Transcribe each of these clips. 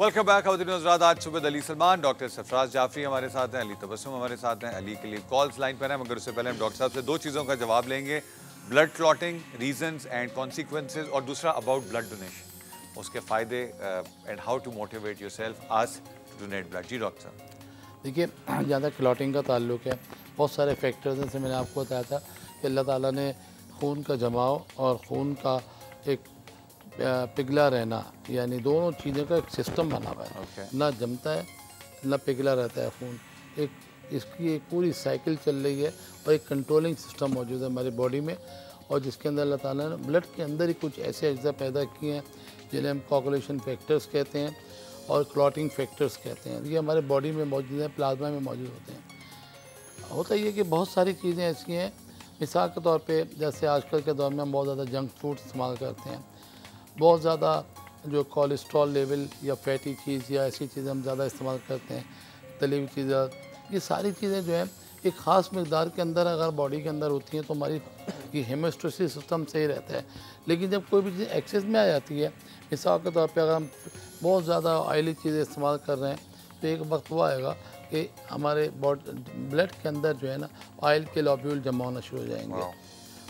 Welcome back हज़रात। आज सुबह Ali Salman, doctor Sarfaraz Jafri हमारे साथ हैं, अली तबस्सुम हमारे साथ हैं। अली के लिए कॉल्स लाइन पर हैं, मगर उससे पहले हम डॉक्टर साहब से दो चीज़ों का जवाब लेंगे, blood clotting reasons and consequences, और दूसरा अबाउट ब्लड डोनेशन, उसके फ़ायदे and how to motivate yourself आज टू डोनेट ब्लड। जी डॉक्टर साहब। देखिए, जहाँ तक क्लॉटिंग का ताल्लुक है, बहुत सारे फैक्टर्स हैं। जैसे मैंने आपको बताया था कि अल्लाह ताला ने खून का जमाव और खून का एक पिघला रहना, यानी दोनों चीज़ों का एक सिस्टम बना हुआ है। ना जमता है ना पिघला रहता है खून, एक इसकी एक पूरी साइकिल चल रही है और एक कंट्रोलिंग सिस्टम मौजूद है हमारी बॉडी में, और जिसके अंदर अल्लाह ताला ने ब्लड के अंदर ही कुछ ऐसे अज्जा पैदा किए हैं जिन्हें हम कोगुलेशन फैक्टर्स कहते हैं और क्लॉटिंग फैक्टर्स कहते हैं। ये हमारे बॉडी में मौजूद हैं, प्लाज्मा में मौजूद होते हैं। होता ये कि बहुत सारी चीज़ें ऐसी हैं, मिसाल के तौर पे जैसे आजकल के दौर में हम बहुत ज़्यादा जंक फूड इस्तेमाल करते हैं, बहुत ज़्यादा जो कोलेस्ट्रॉल लेवल या फैटी चीज़ या ऐसी चीज़ें हम ज़्यादा इस्तेमाल करते हैं, तली हुई चीज़ें, ये सारी चीज़ें जो हैं एक ख़ास मकदार के अंदर अगर बॉडी के अंदर होती हैं तो हमारी ये हेमोस्टेसिस सिस्टम सही रहता है। लेकिन जब कोई भी चीज़ एक्सेस में आ जाती है, मिसाल के तौर पे अगर हम बहुत ज़्यादा ऑयली चीज़ें इस्तेमाल कर रहे हैं तो एक वक्त वो आएगा कि हमारे ब्लड के अंदर जो है ना ऑयल के लॉब्यूल जमा होना शुरू हो जाएंगे।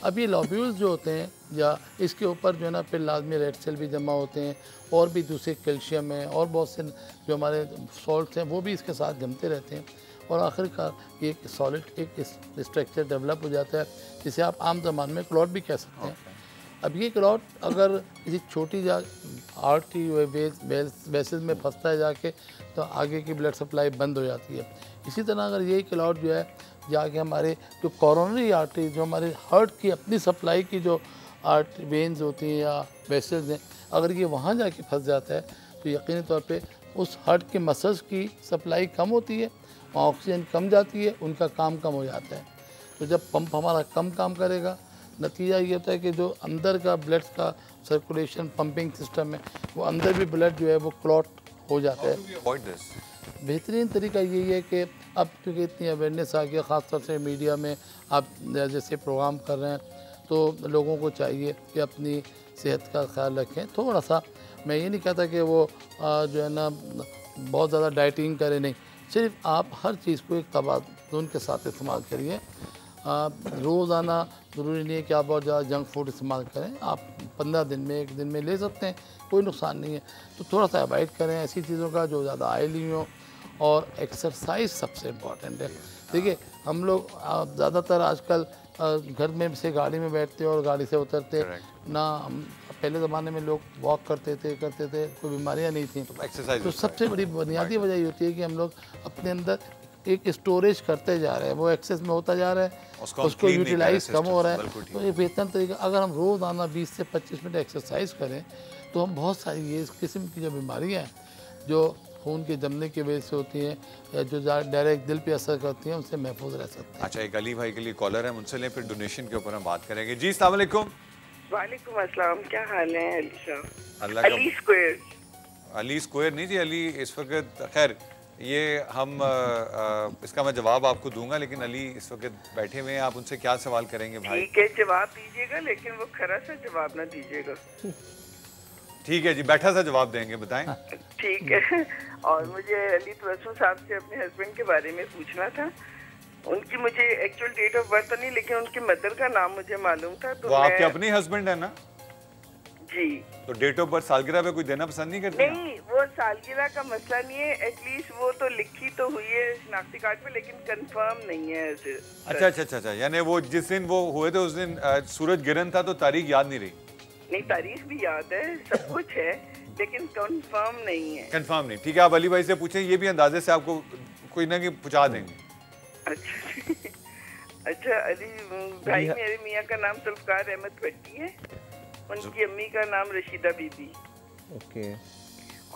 अब ये लॉब्यूल्स जो होते हैं या इसके ऊपर जो है ना फिर लाजमी रेड सेल भी जमा होते हैं, और भी दूसरे कैल्शियम है और बहुत से जो हमारे सॉल्ट्स हैं वो भी इसके साथ जमते रहते हैं, और आखिरकार एक सॉलिड एक स्ट्रक्चर डेवलप हो जाता है जिसे आप आम जबान में क्लॉट भी कह सकते हैं। अब ये क्लॉट अगर किसी छोटी आर्टरी वेसल में फंसता है जाके तो आगे की ब्लड सप्लाई बंद हो जाती है। इसी तरह अगर यही क्लॉट जो है जाके हमारे जो कोरोनरी आर्टरी, जो हमारे हार्ट की अपनी सप्लाई की जो वेन्स होती हैं या वेसल्स हैं, अगर ये वहाँ जाके फंस जाता है तो यकीनी तौर पे उस हार्ट के मसल्स की सप्लाई कम होती है, वहाँ ऑक्सीजन कम जाती है, उनका काम कम हो जाता है। तो जब पंप हमारा कम काम करेगा, नतीजा ये होता है कि जो अंदर का ब्लड का सर्कुलेशन पंपिंग सिस्टम है वो अंदर भी ब्लड जो है वो क्लॉट हो जाता है। बेहतरीन तरीका यही है कि अब क्योंकि इतनी अवेयरनेस आ गई, ख़ास तौर से मीडिया में आप जैसे प्रोग्राम कर रहे हैं, तो लोगों को चाहिए कि अपनी सेहत का ख्याल रखें। थोड़ा सा, मैं ये नहीं कहता कि वो जो है ना बहुत ज़्यादा डाइटिंग करें, नहीं, सिर्फ आप हर चीज़ को एक तवाज़ुन के साथ इस्तेमाल करिए। रोज़ाना ज़रूरी नहीं है कि आप बहुत ज़्यादा जंक फूड इस्तेमाल करें, आप 15 दिन में 1 दिन में ले सकते हैं, कोई नुकसान नहीं है। तो थोड़ा सा अवॉइड करें ऐसी चीज़ों का जो ज़्यादा ऑयली हो, और एक्सरसाइज सबसे इम्पॉर्टेंट है। देखिए, हम लोग ज़्यादातर आजकल घर में से गाड़ी में बैठते और गाड़ी से उतरते ना, हम पहले ज़माने में लोग वॉक करते थे, कोई बीमारियाँ नहीं थी। तो सबसे बड़ी बुनियादी वजह ये होती है कि हम लोग अपने अंदर एक स्टोरेज करते जा रहे हैं, वो एक्सेस में होता जा रहा है, उसको यूटिलाइज कम हो रहा है। तो ये बेहतर तरीका, अगर हम रोज़ाना 20 से 25 मिनट एक्सरसाइज करें तो हम बहुत सारी ये इस किस्म की जो बीमारियाँ हैं जो खून के जमने की वजह से होती हैं या जो डायरेक्ट दिल पे असर करती हैं, उनसे महफूज रह सकते हैं। अच्छा, एक अली भाई के लिए कॉलर है, उनसे लें, फिर डोनेशन के ऊपर हम बात करेंगे। जी अस्सलाम वालेकुम। वालेकुम अस्सलाम, क्या हाल है अली साहब? अल्लाह का। अली स्क्वायर नहीं जी, अली इस वक्त, खैर ये हम इसका मैं जवाब आपको दूंगा, लेकिन अली इस वक्त बैठे हुए हैं, आप उनसे क्या सवाल करेंगे भाई? ठीक है, जवाब दीजिएगा, लेकिन वो खरा सा जवाब ना दीजिएगा। ठीक है जी, बैठा सा जवाब देंगे, बताएं। ठीक है। और मुझे अली तबस्सुम साहब से अपने हस्बैंड के बारे में पूछना था। उनकी मुझे एक्चुअल डेट ऑफ बर्थ तो नहीं, लेकिन उनकी मदर का नाम मुझे मालूम था। तो वो आपके अपने हस्बैंड है ना? जी। तो डेट ऑफ बर्थ सालगिरह पे कोई देना पसंद नहीं करते? नहीं, वो सालगिरह का मसला नहीं है, एटलीस्ट वो तो लिखी तो हुई है शनाख्ती कार्ड पे, लेकिन कंफर्म नहीं है ऐसे। अच्छा, यानी वो जिस दिन वो हुए थे उस दिन सूरज गिरन था, तो तारीख याद नहीं रही? नहीं, तारीख भी याद है, सब कुछ है, लेकिन कंफर्म नहीं है। कंफर्म नहीं, ठीक है, आप अली भाई से पूछें, ये भी अंदाजे से आपको कोई ना कोई पहुंचा देंगे। अच्छा अली भाई, मेरे मियाँ का नाम जुल्फकार अहमद भट्टी है, उनकी अम्मी का नाम रशीदा बीबी। ओके।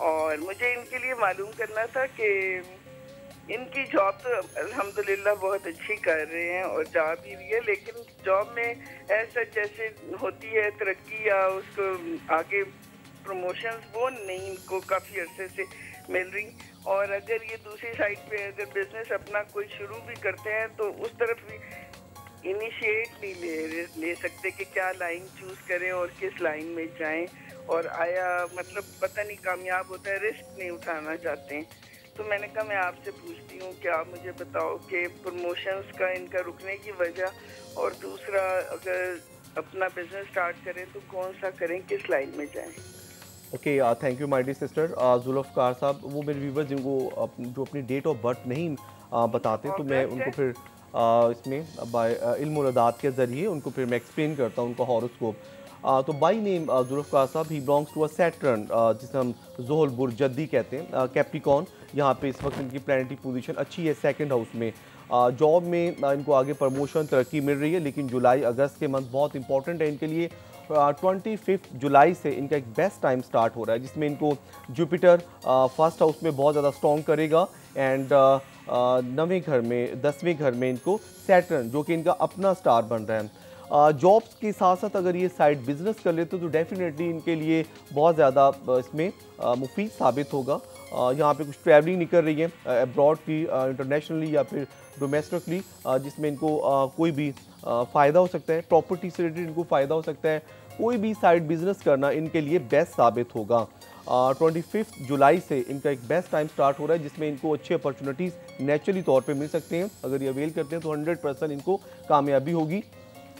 और मुझे इनके लिए मालूम करना था कि इनकी जॉब तो अल्हम्दुलिल्लाह बहुत अच्छी कर रहे हैं और जा भी रही है, लेकिन जॉब में ऐसा जैसे होती है तरक्की या उसको आगे प्रमोशंस, वो नहीं इनको काफ़ी अरसे से मिल रही। और अगर ये दूसरी साइड पे अगर बिजनेस अपना कोई शुरू भी करते हैं तो उस तरफ भी इनिशिएट नहीं ले सकते कि क्या लाइन चूज करें और किस लाइन में जाएं, और आया मतलब पता नहीं कामयाब होता है, रिस्क नहीं उठाना चाहते हैं। तो मैंने कहा मैं आपसे पूछती हूँ कि आप मुझे बताओ कि प्रमोशंस का इनका रुकने की वजह, और दूसरा अगर अपना बिजनेस स्टार्ट करें तो कौन सा करें, किस लाइन में जाएं। Okay, thank you my dear sister. Zulfikar साहब, वो मेरे व्यूवर्स जिनको जो अपनी डेट ऑफ बर्थ नहीं बताते, तो मैं उनको फिर इसमें बाय इल्म और अदात के ज़रिए उनको फिर मैं एक्सप्लेन करता हूँ उनका हॉरोस्कोप। तो बाई नेम जुल्फ़कार साहब, he belongs to a Saturn, जिसे हम ज़ोहल बुर्ज जद्दी कहते हैं, कैप्रिकॉन। यहाँ पे इस वक्त इनकी प्लानिटरी पोजीशन अच्छी है, सेकंड हाउस में। जॉब में इनको आगे प्रमोशन तरक्की मिल रही है, लेकिन जुलाई अगस्त के मंथ बहुत इंपॉर्टेंट है इनके लिए। 25 जुलाई से इनका एक बेस्ट टाइम स्टार्ट हो रहा है, जिसमें इनको जुपिटर फर्स्ट हाउस में बहुत ज़्यादा स्ट्रॉन्ग करेगा, एंड 9वें घर में 10वें घर में इनको सैटर्न, जो कि इनका अपना स्टार बन रहा है। जॉब्स के साथ साथ अगर ये साइड बिजनेस कर लेते तो डेफिनेटली इनके लिए बहुत ज़्यादा इसमें मुफीद साबित होगा। यहाँ पे कुछ ट्रैवलिंग नहीं कर रही है अब्रॉड की, इंटरनेशनली या फिर डोमेस्टिकली, जिसमें इनको कोई भी फ़ायदा हो सकता है, प्रॉपर्टी से रिलेटेड इनको फ़ायदा हो सकता है, कोई भी साइड बिजनेस करना इनके लिए बेस्ट साबित होगा। 25 जुलाई से इनका एक बेस्ट टाइम स्टार्ट हो रहा है, जिसमें इनको अच्छी अपॉर्चुनिटीज़ नेचुरली तौर पे मिल सकते हैं। अगर ये अवेल करते हैं तो 100% इनको कामयाबी होगी।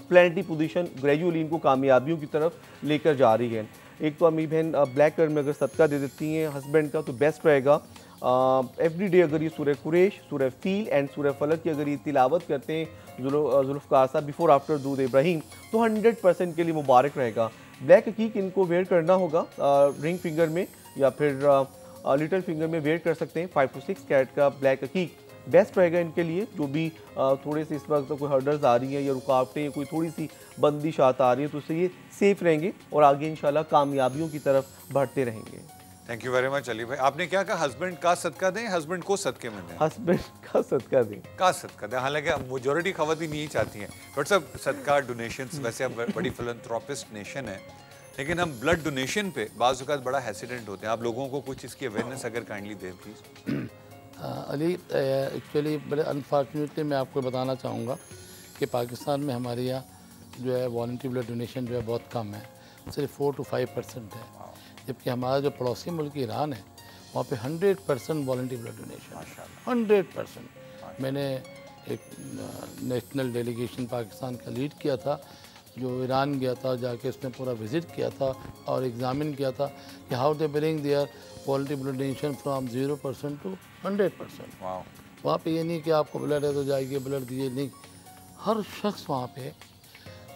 प्लानिटरी पोजीशन ग्रेजुअली इनको कामयाबियों की तरफ लेकर जा रही है। एक तो अम्मी बहन ब्लैक कलर में अगर सदका दे देती हैं हस्बैंड का तो बेस्ट रहेगा। एवरी डे अगर ये सूरह कुरैश, सूरह फील एंड सूरह फलक की अगर ये तिलावत करते हैं जुल्फ़कार साहब बिफोर आफ्टर दूध इब्राहिम, तो 100% के लिए मुबारक रहेगा। ब्लैक हकीक इनको वेयर करना होगा रिंग फिंगर में या फिर लिटिल फिंगर में वेयर कर सकते हैं। 5 to 6 कैरेट का ब्लैक हकीक बेस्ट रहेगा इनके लिए। जो भी थोड़े से इस वक्त कोई हर्डल्स आ रही हैं या रुकावटें या कोई थोड़ी सी बंदिशात आ रही है, तो उससे ये सेफ रहेंगे और आगे इंशाल्लाह कामयाबियों की तरफ बढ़ते रहेंगे। Thank you very much Ali भाई। आपने क्या कहा, हस्बैंड का सदका दें, हस्बैंड को सदके में दें? हस्बैंड का सदका दें, का सदका दें। हालांकि मेजॉरिटी खवातीन यही चाहती हैं। डॉक्टर साहब, सदका डोनेशंस, वैसे हम बड़ी फिलैंथ्रोपिस्ट नेशन है, लेकिन हम ब्लड डोनेशन पे बाज़ औक़ात बड़ा हेसिडेंट होते हैं। आप लोगों को कुछ इसकी अवेयरनेस अगर काइंडली दें प्लीज़। अली, एक्चुअली बड़े अनफॉर्चुनेटली मैं आपको बताना चाहूँगा कि पाकिस्तान में हमारे यहाँ जो है वॉलंटरी ब्लड डोनेशन जो है बहुत कम है, सिर्फ 4 to 5% है। जबकि हमारा जो पड़ोसी मुल्क ईरान है, वहाँ पे 100% वॉलंटरी ब्लड डोनेशन, 100%। मैंने एक नेशनल डेलीगेशन पाकिस्तान का लीड किया था, जो ईरान गया था, जाके उसने पूरा विज़िट किया था और एग्ज़ामिन किया था कि how they bring their voluntary blood donation from 0% to 100%। वहाँ पे ये नहीं कि आपको ब्लड है तो जाइए ब्लड दीजिए, नहीं। हर शख्स वहाँ पे,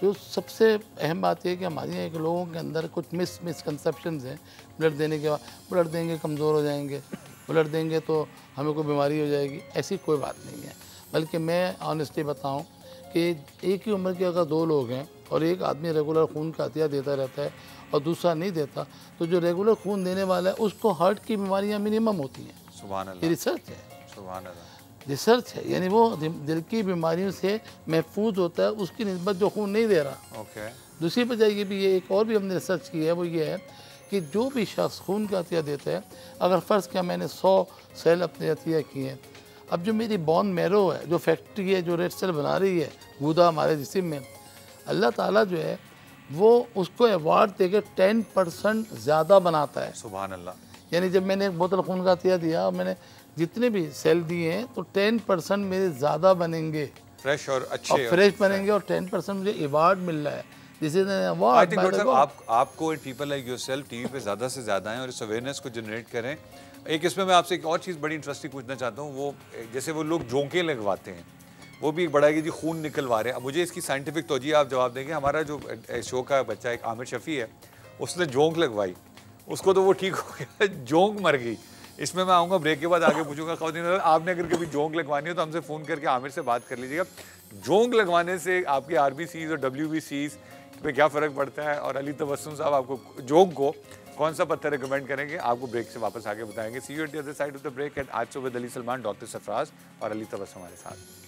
जो सबसे अहम बात यह है कि हमारे यहाँ के लोगों के अंदर कुछ मिसकंसेप्शंस हैं। ब्लड देने के बाद ब्लड देंगे कमज़ोर हो जाएंगे, ब्लड देंगे तो हमें कोई बीमारी हो जाएगी, ऐसी कोई बात नहीं है। बल्कि मैं ऑनेस्टली बताऊं कि एक ही उम्र के अगर 2 लोग हैं और एक आदमी रेगुलर खून का अतिया देता रहता है और दूसरा नहीं देता, तो जो रेगुलर खून देने वाला है उसको हार्ट की बीमारियाँ मिनिमम होती हैं। सुभान अल्लाह, ये रिसर्च है, सुभान अल्लाह, रिसर्च है। यानी वो दिल की बीमारियों से महफूज होता है उसकी निस्बत जो खून नहीं दे रहा। ओके। दूसरी वजह ये भी है, एक और भी हमने रिसर्च की है, वो ये है कि जो भी शख्स खून का अतिया देता है, अगर फ़र्ज़ किया मैंने 100 सेल अपने अतिया किए हैं, अब जो मेरी बोन मैरो है, जो फैक्ट्री है जो रेड सेल बना रही है गूदा हमारे जिस्म में, अल्लाह ताला जो है वो उसको अवार्ड देकर 10% ज़्यादा बनाता है। सुभान अल्लाह। यानी जब मैंने एक बोतल खून का अतिया दिया और मैंने जितने भी सेल दिए हैं तो 10% मेरे ज़्यादा बनेंगे, फ्रेश और अच्छे, फ्रेश बनेंगे, और 10% मुझे अवार्ड मिल रहा है। This is an award. I think doctor साहब आपको पीपल लाइक योरसेल्फ टीवी पे ज़्यादा से ज़्यादा आएँ और इस अवेयरनेस को जनरेट करें। एक इसमें मैं आपसे एक और चीज़ बड़ी इंटरेस्टिंग पूछना चाहता हूँ, वो जैसे वो लोग जोंके लगवाते हैं, वो भी एक बड़ा है कि जी खून निकलवा रहे हैं। अब मुझे इसकी साइंटिफिक तौजीह आप जवाब देंगे। हमारा जो शो का बच्चा एक आमिर शफ़ी है, उसने जोंक लगवाई, उसको तो वो ठीक हो गया, जोंक मर गई। इसमें मैं आऊँगा ब्रेक के बाद, आगे पूछूंगा। ख़वातीन आपने अगर कभी जोंक लगवानी हो तो हमसे फ़ोन करके आमिर से बात कर लीजिएगा। जोंक लगवाने से आपके RBCs और WBCs पे क्या फ़र्क पड़ता है, और अली तबस्सुम साहब आपको जोंक को कौन सा पत्थर रिकमेंड करेंगे, आपको ब्रेक से वापस आके बताएंगे। See you at the other side of the break at आज सुबह अली सलमान, डॉक्टर सरफराज और अली तबस्सुम हमारे साथ।